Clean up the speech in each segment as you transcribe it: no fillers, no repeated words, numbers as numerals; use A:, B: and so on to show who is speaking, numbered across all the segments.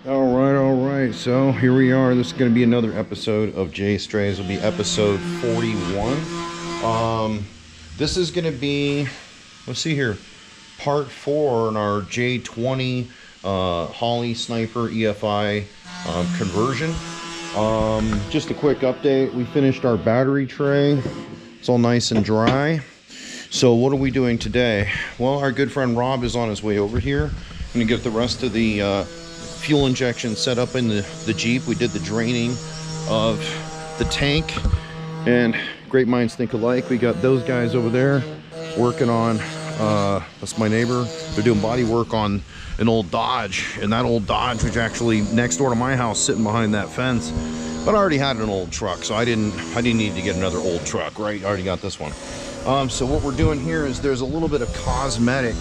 A: All right. So here we are. This is going to be another episode of JAYSTRAYS. It'll be episode 41. This is going to be, let's see here, part 4 in our J20 Holley Sniper EFI conversion. Just a quick update. We finished our battery tray. It's all nice and dry. So what are we doing today? Well, our good friend Rob is on his way over here. I'm going to get the rest of the fuel injection set up in the Jeep. We did the draining of the tank, and great minds think alike. We got those guys over there working on, that's my neighbor. They're doing body work on an old Dodge, and that old Dodge was actually next door to my house, sitting behind that fence. But I already had an old truck, so I didn't need to get another old truck, right? I already got this one. So what we're doing here is there's a little bit of cosmetic,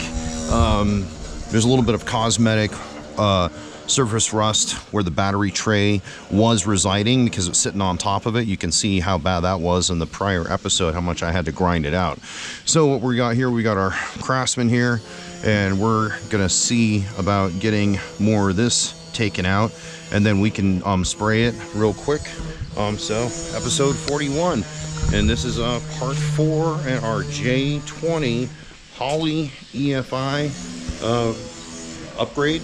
A: surface rust where the battery tray was residing because it's sitting on top of it. You can see how bad that was in the prior episode, how much I had to grind it out. So what we got here, we got our Craftsman here, and we're gonna see about getting more of this taken out, and then we can spray it real quick. So episode 41, and this is part 4 in our J20 Holley EFI upgrade.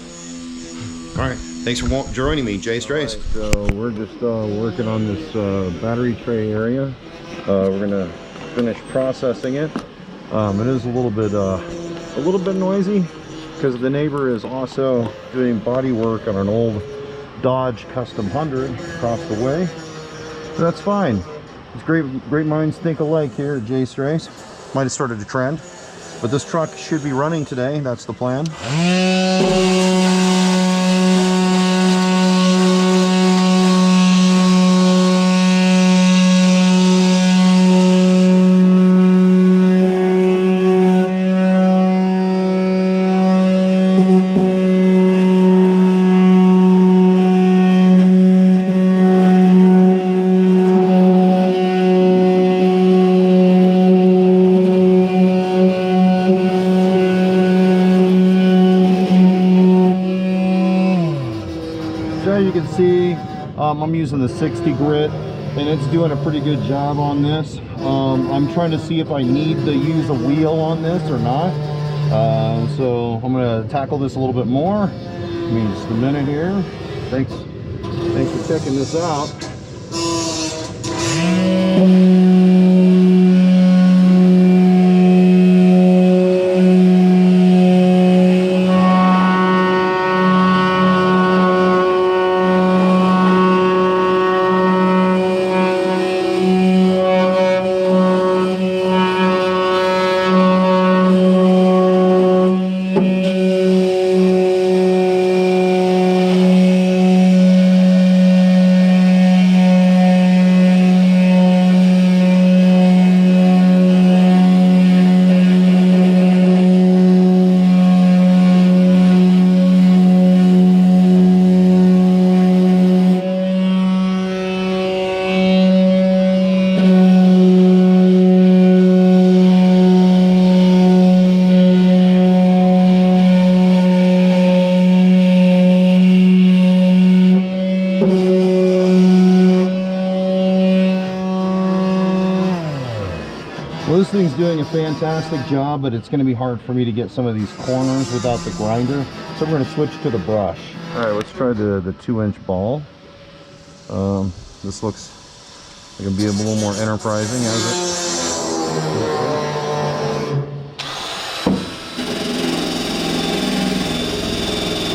A: All right, thanks for joining me, JAYSTRAYS. Right, so we're just working on this battery tray area. We're gonna finish processing it. It is a little bit noisy because the neighbor is also doing body work on an old Dodge Custom 100 across the way. So that's fine. It's great minds think alike here at JAYSTRAYS. Might have started a trend, but this truck should be running today. That's the plan. You can see I'm using the 60 grit, and it's doing a pretty good job on this. I'm trying to see if I need to use a wheel on this or not. So I'm going to tackle this a little bit more. Give me just a minute here. Thanks for checking this out. Well, this thing's doing a fantastic job, but it's going to be hard for me to get some of these corners without the grinder. So we're going to switch to the brush. All right, let's try the 2-inch ball. This looks like it'll be a little more enterprising as it.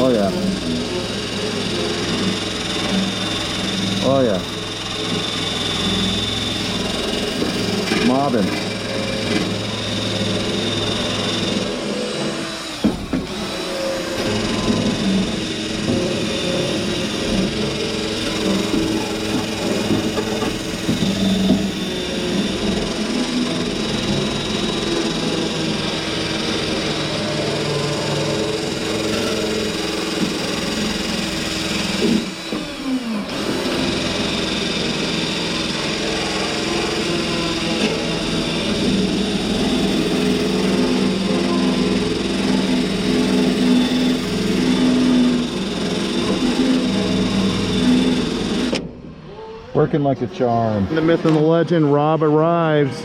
A: Oh yeah. Oh yeah. Mobbing. Working like a charm. The myth and the legend, Rob arrives.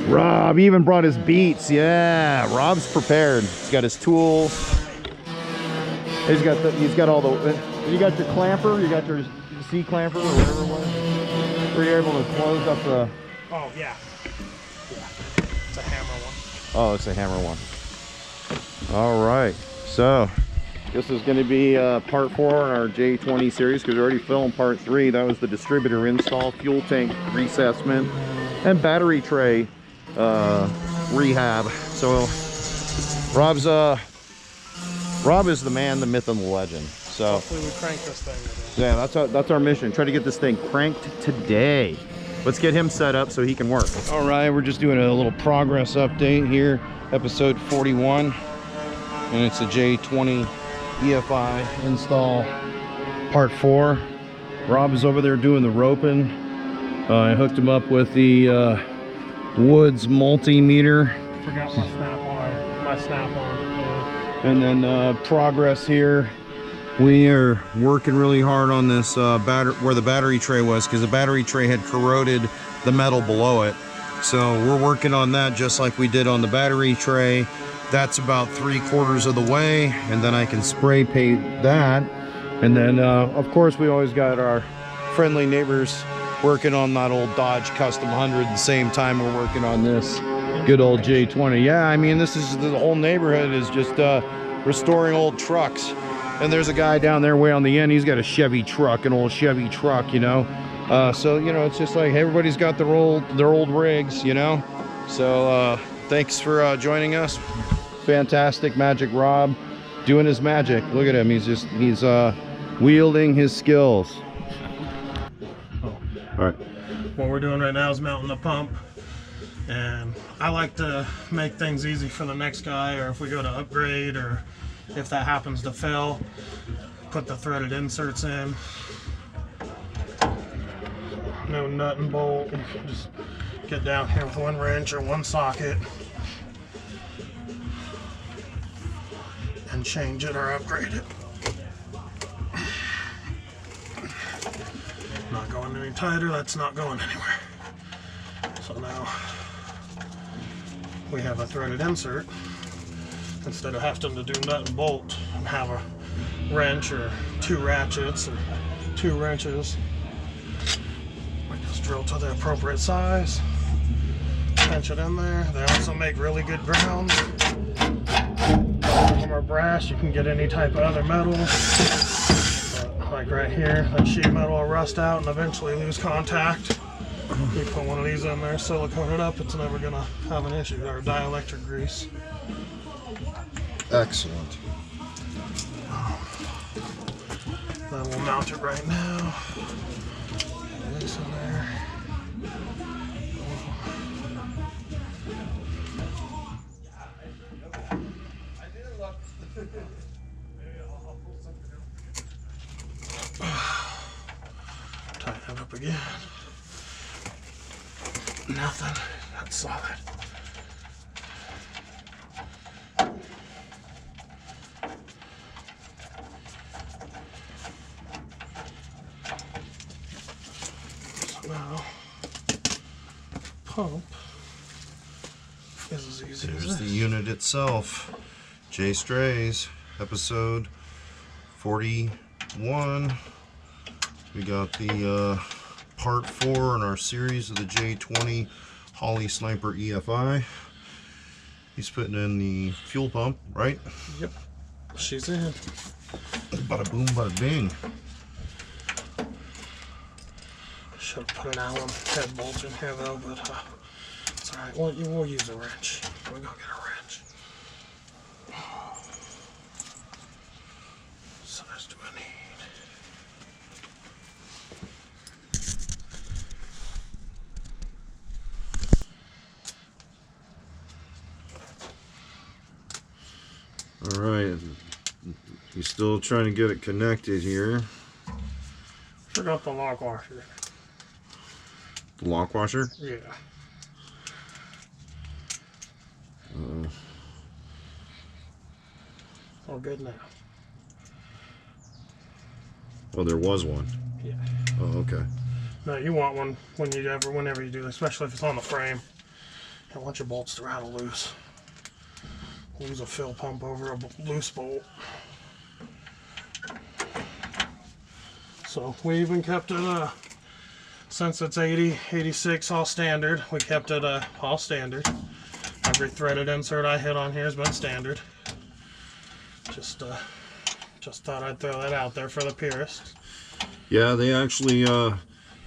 A: Rob even brought his beats. Yeah, Rob's prepared. He's got his tools. He's got all the, you got your clamper, you got your C clamper or whatever it was. Were you able to close up the...
B: Oh, yeah. It's a hammer one.
A: Oh, it's a hammer one. All right, so this is going to be part 4 in our J20 series, because we already filmed part 3. That was the distributor install, fuel tank reassessment, and battery tray rehab. So Rob is the man, the myth, and the legend. So
B: hopefully we crank this thing today.
A: Yeah, that's our mission. Try to get this thing cranked today. Let's get him set up so he can work. All right, we're just doing a little progress update here, episode 41, and it's a J20 EFI install, part 4. Rob is over there doing the roping. I hooked him up with the Woods multimeter.
B: Forgot my snap on. Yeah.
A: And then progress here. We are working really hard on this where the battery tray was, because the battery tray had corroded the metal below it. So we're working on that just like we did on the battery tray. That's about 3/4 of the way, and then I can spray paint that. And then of course we always got our friendly neighbors working on that old Dodge Custom 100 at the same time we're working on this good old J20. Yeah, I mean, this is the whole neighborhood is just restoring old trucks. And there's a guy down there way on the end, he's got a Chevy truck, an old Chevy truck, you know. So, you know, it's just like everybody's got their old rigs, you know. So thanks for joining us. Fantastic Magic Rob doing his magic. Look at him, he's wielding his skills. All right.
B: What we're doing right now is mounting the pump, and I like to make things easy for the next guy, or if we go to upgrade, or if that happens to fail, put the threaded inserts in. No nut and bolt, just get down here with 1 wrench or 1 socket and change it or upgrade it. Not going any tighter, that's not going anywhere. So now we have a threaded insert. Instead of having to do nut and bolt and have a wrench or 2 ratchets or 2 wrenches, we just drill to the appropriate size, pinch it in there. They also make really good grounds. From our brass, you can get any type of other metal. But like right here, that sheet metal will rust out and eventually lose contact. You put one of these in there, silicone it up, it's never gonna have an issue. Or dielectric grease.
A: Excellent.
B: Then we'll mount it right now. Get this in there. Tighten it up again. Nothing. That's solid. Now, pump is as easy as
A: There's
B: this.
A: the unit itself. JAYSTRAYS, episode 41. We got the part 4 in our series of the J20 Holley Sniper EFI. He's putting in the fuel pump, right?
B: Yep, she's in.
A: Bada boom, bada bing.
B: Should have put an Allen head bolt in here though, but it's alright. We'll use a wrench. We'll go get a wrench. What size do I need?
A: Alright, he's still trying to get it connected here.
B: Forgot the lock washer.
A: The lock washer?
B: Yeah. All good now.
A: Oh, there was one.
B: Yeah.
A: Oh, okay.
B: No, you want one whenever you do this, especially if it's on the frame. You don't want your bolts to rattle loose. Lose a fill pump over a loose bolt. So we even kept it, since it's 80, 86 all standard, we kept it all standard. Every threaded insert I hit on here has been standard. Just thought I'd throw that out there for the purists.
A: Yeah, they actually, the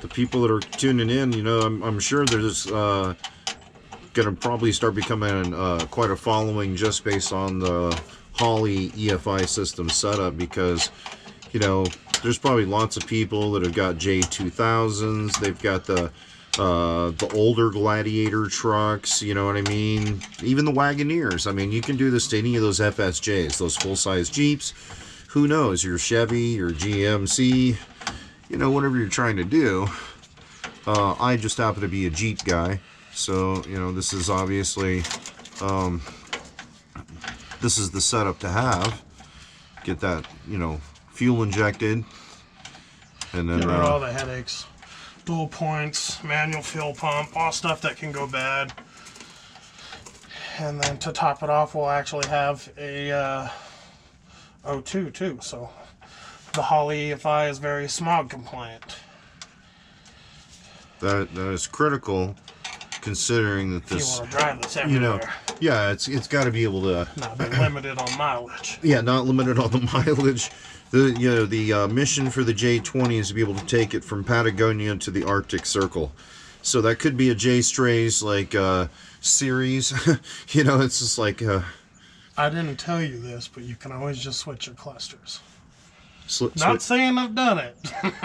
A: people that are tuning in, you know, I'm sure there's going to probably start becoming quite a following just based on the Holley EFI system setup, because, you know, there's probably lots of people that have got J2000s. They've got the older Gladiator trucks, you know what I mean? Even the Wagoneers. I mean, you can do this to any of those FSJs, those full-size Jeeps. Who knows? Your Chevy, your GMC, you know, whatever you're trying to do. I just happen to be a Jeep guy, so, you know, this is obviously, this is the setup to have. Get that, you know, fuel injected, and then
B: Get rid of all the headaches. Dual points, manual fuel pump, all stuff that can go bad. And then to top it off, we'll actually have a O2 too. So the Holley EFI is very smog compliant.
A: that is critical, considering that
B: If
A: this,
B: you want to drive this everywhere.
A: you know, yeah, it's got to be able to
B: Not be limited on mileage.
A: yeah, not limited on the mileage. The, you know, the mission for the J20 is to be able to take it from Patagonia to the Arctic Circle. So that could be a JAYSTRAYS like series. You know, it's just like
B: I didn't tell you this, but you can always just switch your clusters. Not
A: switch,
B: saying I've done it.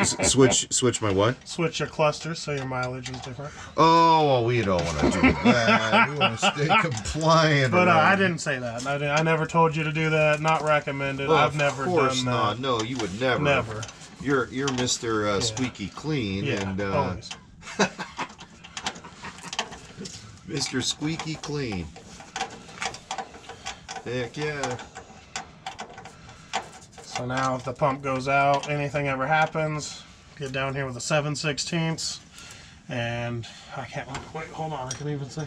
A: switch my what?
B: Switch your clusters so your mileage is different.
A: Oh, well, we don't want to do that. We want to stay compliant.
B: But I didn't say that. I never told you to do that. Not recommended.
A: Well,
B: I've never done that.
A: Of course not. No, you would never.
B: Never.
A: You're Mr. Squeaky Clean,
B: Yeah,
A: and
B: always.
A: Mr. Squeaky Clean. Heck yeah.
B: So now if the pump goes out, anything ever happens, get down here with a 7/16, and I can't, wait, hold on, I can even say,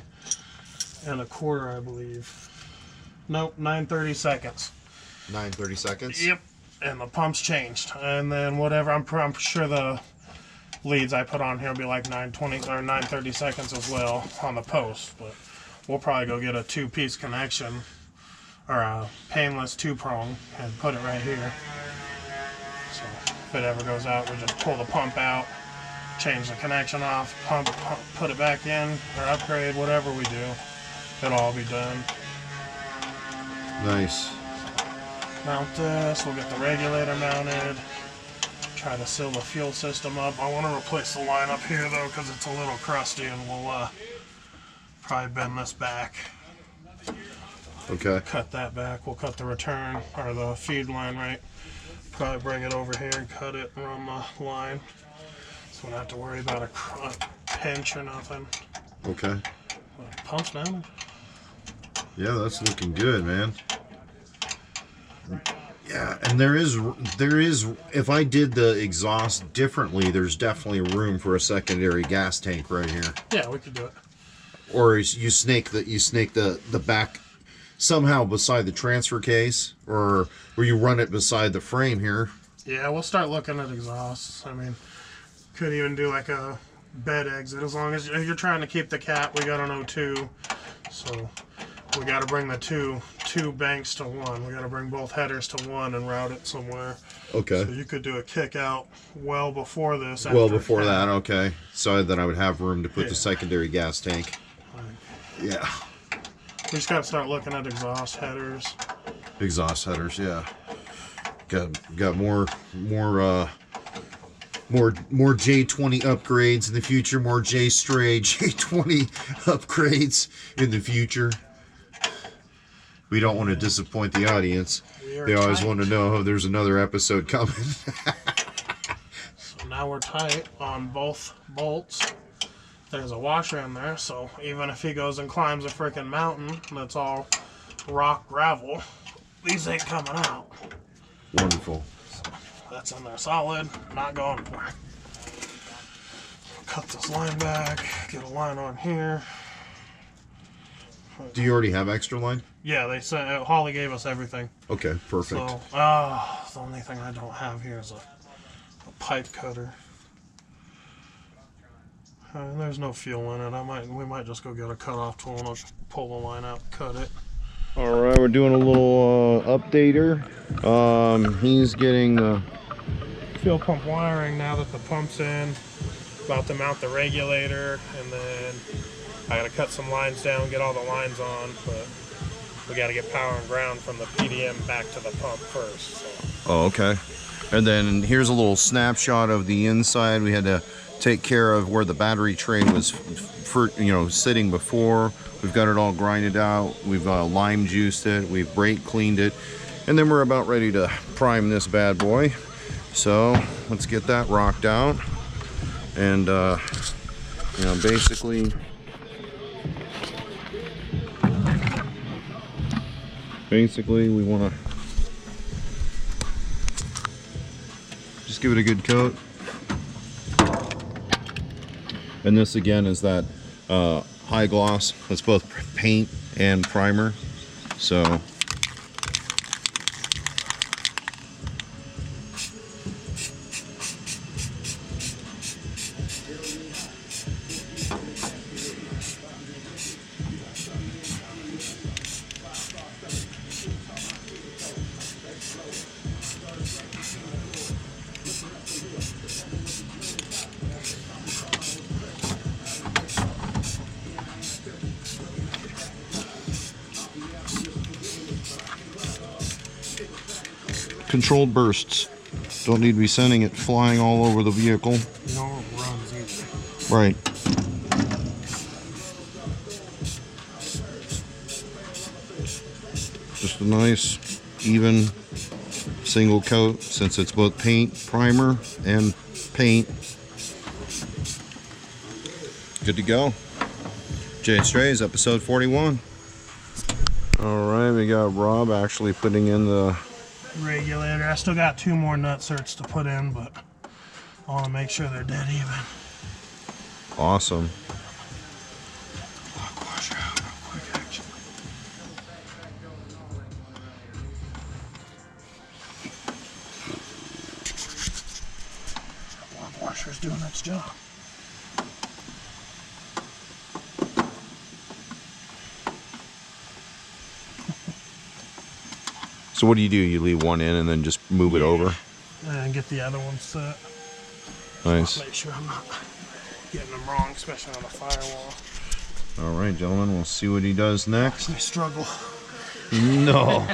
B: and a quarter, I believe. Nope, 9/30 seconds.
A: 9:30 seconds?
B: Yep, and the pump's changed. And then whatever, I'm sure the leads I put on here will be like 9:20 or 9:30 seconds as well on the post, but we'll probably go get a 2-piece connection, or a painless 2-prong, and put it right here. So if it ever goes out, we just pull the pump out, change the connection off, pump, put it back in, or upgrade, whatever we do. It'll all be done.
A: Nice.
B: Mount this, we'll get the regulator mounted, try to seal the fuel system up. I want to replace the line up here though, because it's a little crusty, and we'll probably bend this back.
A: Okay.
B: Cut that back. We'll cut the return or the feed line right. Probably bring it over here and cut it and run the line. So we don't have to worry about a pinch or nothing.
A: Okay.
B: Pump's down.
A: Yeah, that's looking good, man. Yeah, and there is, if I did the exhaust differently, there's definitely room for a secondary gas tank right here.
B: Yeah, we could do it.
A: Or you snake the back somehow beside the transfer case, or you run it beside the frame here.
B: Yeah, we'll start looking at exhausts. I mean, could even do like a bed exit, as long as you're trying to keep the cap. We got an O2, so we got to bring the two banks to one. We got to bring both headers to one and route it somewhere.
A: Okay.
B: So you could do a kick out well before this.
A: Well before that, okay. So that I would have room to put the secondary gas tank. Yeah.
B: We just got to start looking at exhaust headers.
A: Exhaust headers, yeah. Got more J20 upgrades in the future. More JAYSTRAY J20 upgrades in the future. We don't want to disappoint the audience. They always want to know there's another episode coming.
B: So now we're tight on both bolts. There's a washer in there, so even if he goes and climbs a freaking mountain that's all rock gravel, these ain't coming out.
A: Wonderful.
B: So that's in there solid, not going for it. cut this line back, get a line on here.
A: Do you already have extra line?
B: Yeah, they sent. Holley gave us everything.
A: Okay, perfect.
B: So, the only thing I don't have here is a pipe cutter. There's no fuel in it. We might just go get a cutoff tool and I'll just pull the line out, cut it.
A: All right, we're doing a little updater. He's getting the
B: Fuel pump wiring now that the pump's in. About to mount the regulator, and then I gotta cut some lines down, get all the lines on, but we gotta get power and ground from the PDM back to the pump first. So.
A: Oh, okay. And then here's a little snapshot of the inside. We had to take care of where the battery tray was, sitting before. We've got it all grinded out. We've lime juiced it. We've brake cleaned it, and then we're about ready to prime this bad boy. So let's get that rocked out, and basically we want to just give it a good coat. And this again is that high gloss. It's both paint and primer. So controlled bursts. Don't need to be sending it flying all over the vehicle.
B: No runs either.
A: Right. Just a nice, even, single coat, since it's both paint, primer, and paint. Good to go. JAYSTRAYS, episode 41. All right, we got Rob actually putting in the
B: regulator. I still got 2 more nut certs to put in, but I want to make sure they're dead even.
A: Awesome.
B: Lock washer out real quick, actually. Lock washer's doing its job.
A: So what do? You leave one in and then just move it over?
B: And get the other one set.
A: Nice.
B: Make sure I'm not getting them wrong, especially on the firewall.
A: All right, gentlemen, we'll see what he does next.
B: I struggle.
A: No.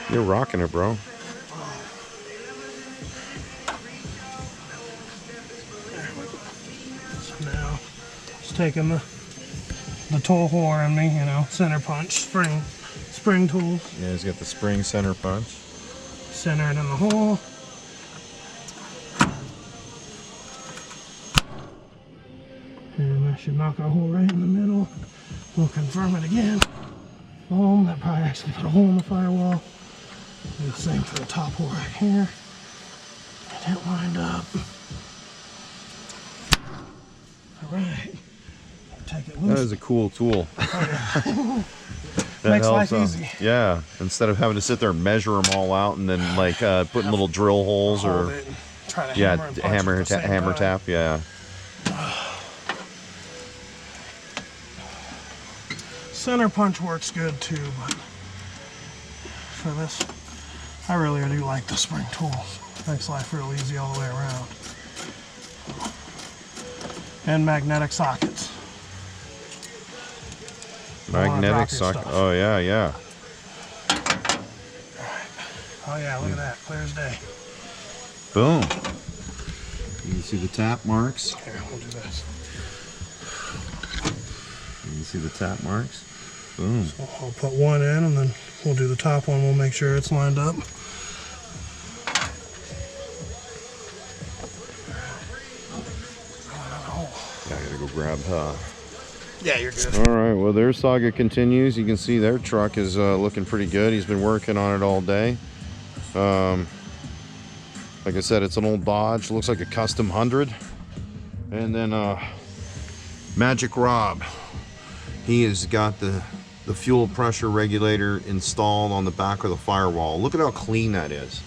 A: You're rocking it, bro.
B: There we go. So now, just taking the tool whore in me, center punch, spring tools.
A: Yeah, he's got the spring center punch.
B: Center it in the hole. And that should knock a hole right in the middle. We'll confirm it again. Boom, that probably actually put a hole in the firewall. Do the same for the top hole right here. Get it lined up. Alright. Take it loose.
A: That is a cool tool.
B: Oh, yeah.
A: That
B: Makes
A: helps,
B: life easy.
A: Yeah, instead of having to sit there and measure them all out and then putting little drill holes
B: Hold
A: or
B: it and try to
A: yeah,
B: hammer and punch at the same
A: hammer
B: time.
A: tap, yeah.
B: Center punch works good too, but for this, I really do like the spring tools. Makes life real easy all the way around. And magnetic sockets.
A: Magnetic socket. Oh yeah, yeah.
B: Oh yeah, look at that, clear as day.
A: Boom. You can see the tap marks.
B: Here, we'll do this.
A: You can see the tap marks. Boom.
B: So I'll put one in and then we'll do the top one. We'll make sure it's lined up.
A: Yeah, I gotta go grab
B: Yeah, you're good.
A: All right, well, their saga continues. You can see their truck is looking pretty good. He's been working on it all day. Like I said, it's an old Dodge. Looks like a custom 100. And then Magic Rob. He has got the fuel pressure regulator installed on the back of the firewall. Look at how clean that is.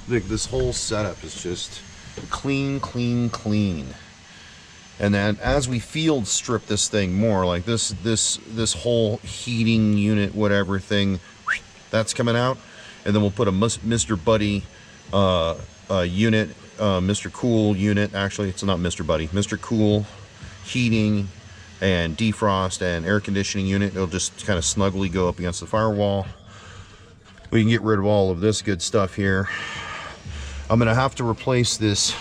A: Look, this whole setup is just clean, clean, clean. And then as we field strip this thing more, like this whole heating unit, whatever thing, that's coming out. And then we'll put a Mr. Buddy unit, Mr. Cool unit. Actually, it's not Mr. Buddy, Mr. Cool heating and defrost and air conditioning unit. It'll just kind of snugly go up against the firewall. We can get rid of all of this good stuff here. I'm gonna have to replace this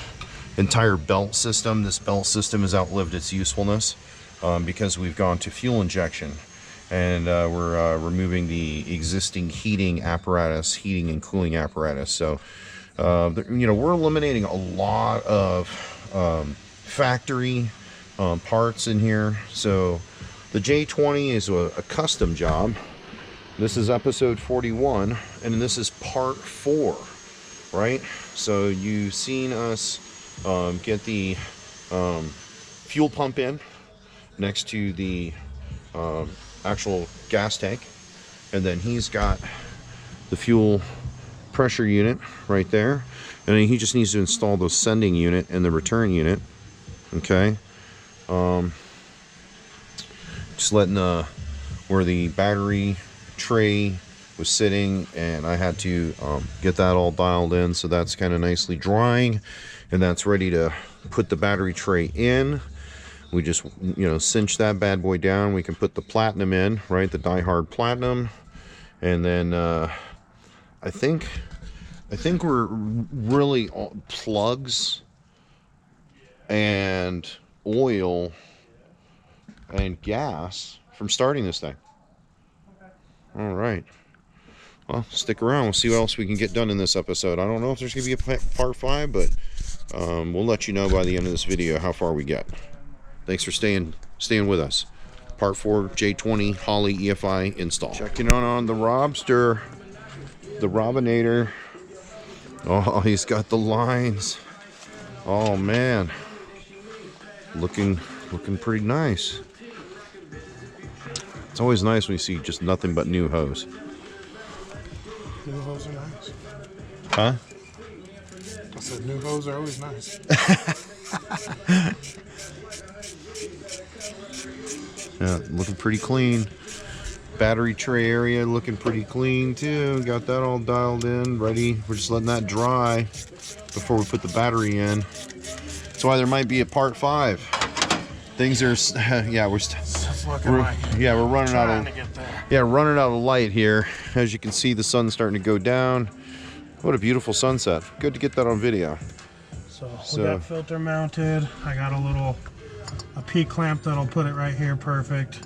A: entire belt system. This belt system has outlived its usefulness because we've gone to fuel injection, and we're removing the existing heating and cooling apparatus. So you know, we're eliminating a lot of factory parts in here. So the J20 is a custom job. This is episode 41, and this is part 4, right? So you've seen us get the fuel pump in next to the actual gas tank, and then he's got the fuel pressure unit right there, and then he just needs to install the sending unit and the return unit. Okay. Just letting where the battery tray was sitting, and I had to get that all dialed in, so that's kind of nicely drying, and that's ready to put the battery tray in. We just, you know, cinch that bad boy down. We can put the platinum in, right, the die-hard platinum, and then I think we're really plugs and oil and gas from starting this thing. All right. Well, stick around. We'll see what else we can get done in this episode. I don't know if there's going to be a part 5, but we'll let you know by the end of this video how far we get. Thanks for staying with us. Part 4, J20 Holley EFI install. Checking on the Robster, the Robinator. Oh, he's got the lines. Oh man, looking pretty nice. It's always nice when you see just nothing but new hose.
B: New hose are nice.
A: Huh?
B: I said new hose are always nice.
A: Yeah, looking pretty clean. Battery tray area looking pretty clean too. Got that all dialed in, ready. We're just letting that dry before we put the battery in. That's why there might be a part 5. Things are, yeah, we're running out of light here. As you can see, the sun's starting to go down. What a beautiful sunset. Good to get that on video.
B: So we got filter mounted. I got a P-clamp that'll put it right here perfect.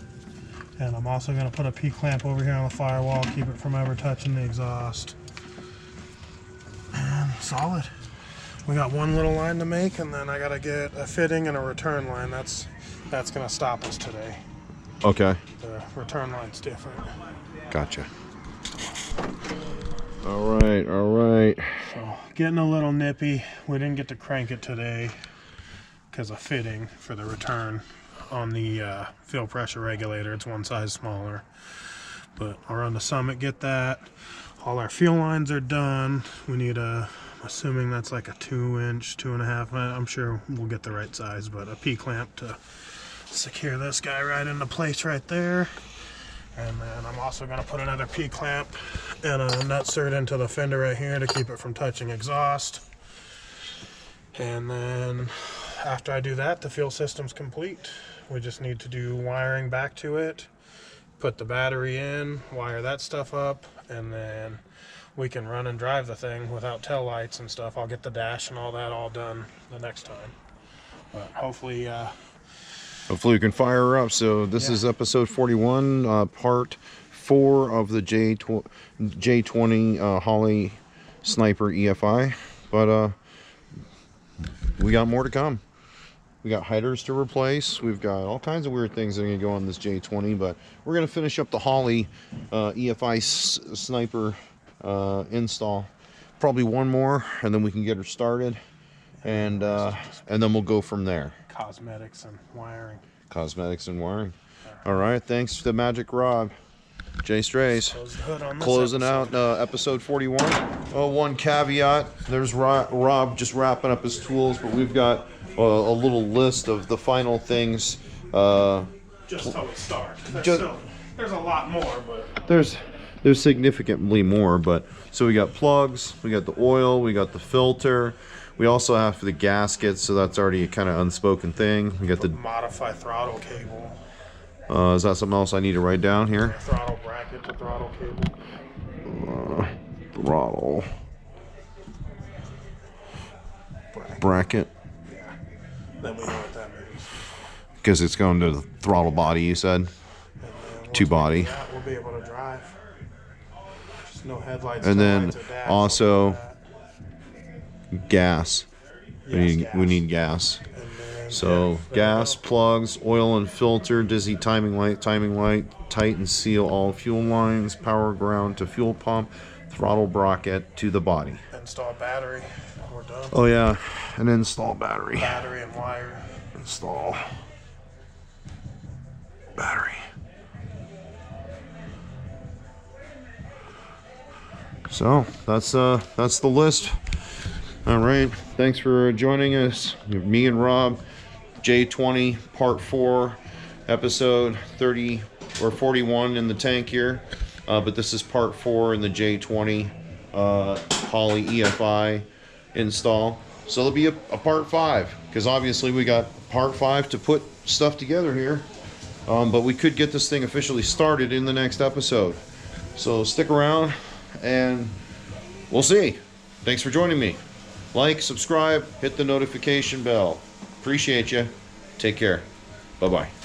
B: And I'm also going to put a P-clamp over here on the firewall, keep it from ever touching the exhaust. And solid. We got one little line to make, and then I got to get a fitting and a return line. That's going to stop us today.
A: Okay.
B: The return line's different.
A: Gotcha. All right.
B: So getting a little nippy. We didn't get to crank it today because of fitting for the return on the fuel pressure regulator. It's one size smaller, but I'll run to Summit, get that. All our fuel lines are done. We need assuming that's like a 2-inch, 2.5. I'm sure we'll get the right size, but a P-clamp to secure this guy right into place right there. And then I'm also going to put another P-clamp and a nutsert into the fender right here to keep it from touching exhaust. And then after I do that, the fuel system's complete. We just need to do wiring back to it, put the battery in, wire that stuff up, and then we can run and drive the thing without tail lights and stuff. I'll get the dash and all that all done the next time. But hopefully
A: we can fire her up. So this is episode 41, part 4 of the J20 Holley Sniper EFI. But we got more to come. We got headers to replace. We've got all kinds of weird things that are going to go on this J20, but we're going to finish up the Holley EFI Sniper install. probably one more, and then we can get her started, and then we'll go from there.
B: Cosmetics and wiring.
A: Cosmetics and wiring. All right, thanks to Magic Rob. JAYSTRAYS.
B: Close the hood on this
A: Closing
B: episode.
A: out episode 41. Oh, one caveat. There's Rob just wrapping up his tools, but we've got a little list of the final things.
B: Just how we start. There's a lot more, but
A: There's significantly more, but so we got plugs, we got the oil, we got the filter, we also have the gaskets, so that's already a kind of unspoken thing. We got the
B: modify throttle cable.
A: is that something else I need to write down here?
B: Throttle bracket to throttle cable.
A: Throttle bracket.
B: Yeah. Then we know what that means.
A: Because it's going to the throttle body, you said?
B: And then
A: To body.
B: once we do that, we'll be able to drive. Just no headlights.
A: And
B: no
A: then
B: lights or dash,
A: also
B: something like
A: gas.
B: Yes,
A: We need gas.
B: that. And then,
A: So
B: yeah,
A: gas, plugs, oil and filter, dizzy timing light, tight and seal all fuel lines, power ground to fuel pump, throttle bracket to the body.
B: install battery. We're done.
A: Oh yeah, and install battery.
B: Battery and wire.
A: Install battery. So that's the list. All right, thanks for joining us. Me and Rob, J20 Part 4, episode 30 or 41 in the tank here, but this is Part 4 in the J20 Holley EFI install. So there'll be a Part 5, because obviously we got Part 5 to put stuff together here, but we could get this thing officially started in the next episode. So stick around and we'll see. Thanks for joining me. Like, subscribe, hit the notification bell. Appreciate you. Take care. Bye-bye.